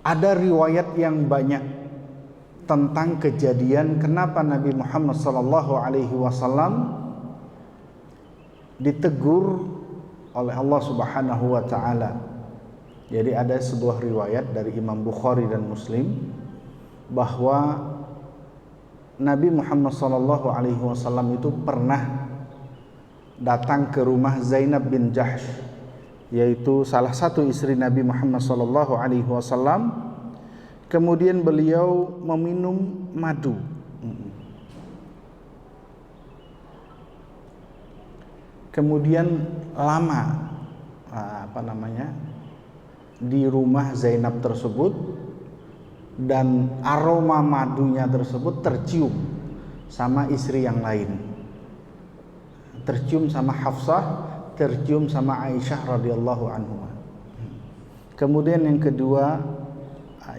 Ada riwayat yang banyak tentang kejadian kenapa Nabi Muhammad SAW ditegur oleh Allah Subhanahu wa taala. Jadi ada sebuah riwayat dari Imam Bukhari dan Muslim bahwa Nabi Muhammad SAW itu pernah datang ke rumah Zainab bin Jahsh, yaitu salah satu istri Nabi Muhammad SAW. Kemudian beliau meminum madu. Kemudian lama di rumah Zainab tersebut, dan aroma madunya tersebut tercium sama istri yang lain, tercium sama Hafsah, tercium sama Aisyah radhiyallahu anha. Kemudian yang kedua,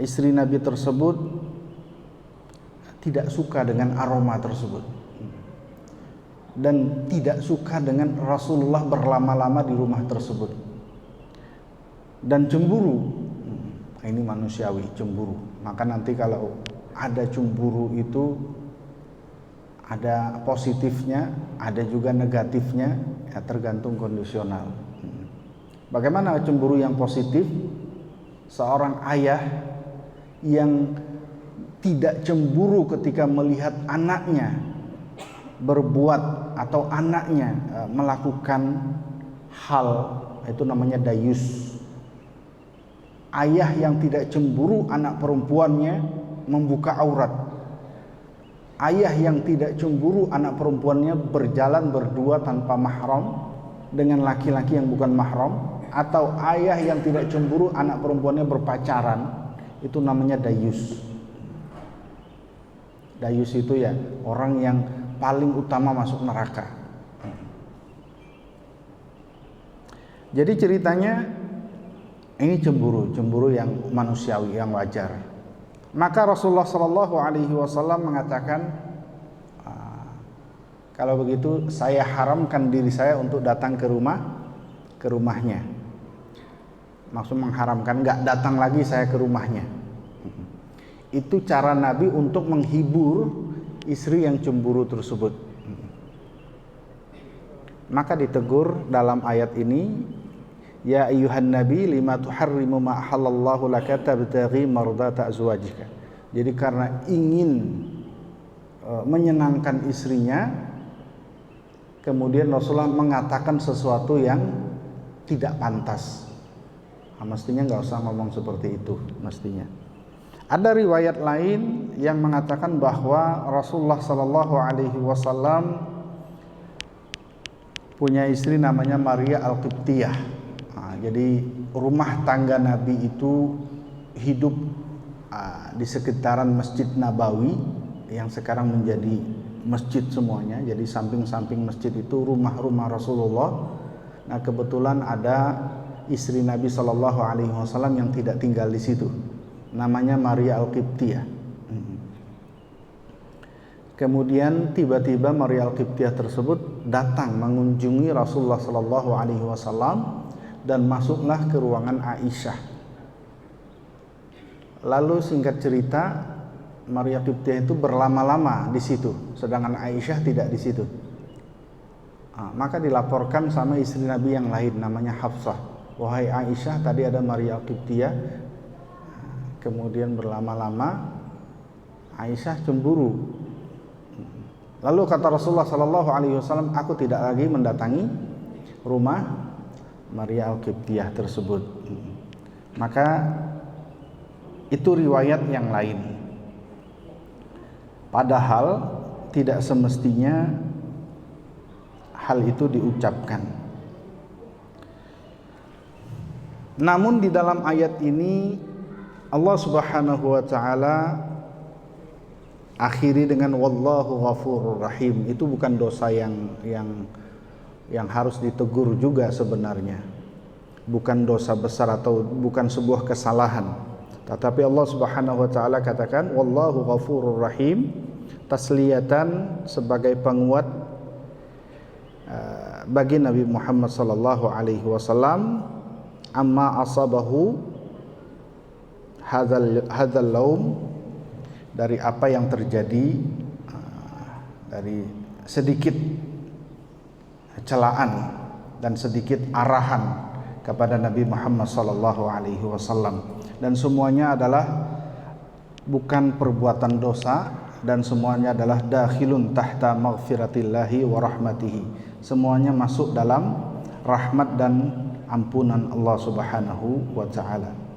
istri Nabi tersebut tidak suka dengan aroma tersebut dan tidak suka dengan Rasulullah berlama-lama di rumah tersebut, dan cemburu. Ini manusiawi, cemburu. Maka nanti kalau ada cemburu itu ada positifnya, ada juga negatifnya, ya tergantung kondisional. Bagaimana cemburu yang positif? Seorang ayah yang tidak cemburu ketika melihat anaknya berbuat atau anaknya melakukan hal, itu namanya dayus. Ayah yang tidak cemburu anak perempuannya membuka aurat. Ayah yang tidak cemburu anak perempuannya berjalan berdua tanpa mahram dengan laki-laki yang bukan mahram, atau ayah yang tidak cemburu anak perempuannya berpacaran, itu namanya dayus. Dayus itu ya orang yang paling utama masuk neraka. Jadi ceritanya ini cemburu yang manusiawi, yang wajar. Maka Rasulullah SAW mengatakan, kalau begitu saya haramkan diri saya untuk datang ke rumahnya. Maksud mengharamkan, nggak datang lagi saya ke rumahnya. Itu cara Nabi untuk menghibur istri yang cemburu tersebut. Maka ditegur dalam ayat ini, ya ayyuhan nabi lima tuharrimu ma halallahu laka tabtaghi mardata azwajika. Jadi karena ingin menyenangkan istrinya, kemudian Rasulullah mengatakan sesuatu yang tidak pantas. Mestinya nggak usah ngomong seperti itu, mestinya. Ada riwayat lain yang mengatakan bahwa Rasulullah SAW punya istri namanya Maria Al-Qibtiyah. Jadi rumah tangga Nabi itu hidup di sekitaran Masjid Nabawi yang sekarang menjadi masjid semuanya. Jadi samping-samping masjid itu rumah-rumah Rasulullah. Nah kebetulan ada istri Nabi SAW yang tidak tinggal di situ, namanya Maria Al-Qibtiyah. Kemudian tiba-tiba Maria Al-Qibtiyah tersebut datang mengunjungi Rasulullah SAW dan masuklah ke ruangan Aisyah. Lalu singkat cerita, Maria Qibtiyah itu berlama-lama di situ, sedangkan Aisyah tidak di situ. Maka dilaporkan sama istri Nabi yang lain namanya Hafsah, wahai Aisyah, tadi ada Maria Qibtiyah. Kemudian berlama-lama Aisyah cemburu. Lalu kata Rasulullah SAW, aku tidak lagi mendatangi rumah Maria Al-Qibtiyah tersebut. Maka itu riwayat yang lain. Padahal tidak semestinya hal itu diucapkan. Namun di dalam ayat ini Allah Subhanahu wa taala akhiri dengan wallahu ghafurur rahim. Itu bukan dosa yang harus ditegur juga sebenarnya, bukan dosa besar atau bukan sebuah kesalahan. Tetapi Allah Subhanahu wa taala katakan wallahu ghafurur rahim, tasliyatan, sebagai penguat bagi Nabi Muhammad sallallahu alaihi wasallam amma asabahu, hadzal laum, dari apa yang terjadi, dari sedikit celaan dan sedikit arahan kepada Nabi Muhammad sallallahu alaihi wasallam, dan semuanya adalah bukan perbuatan dosa, dan semuanya adalah dakhilun tahta maghfiratillahi wa rahmatihi, semuanya masuk dalam rahmat dan ampunan Allah Subhanahu wa taala.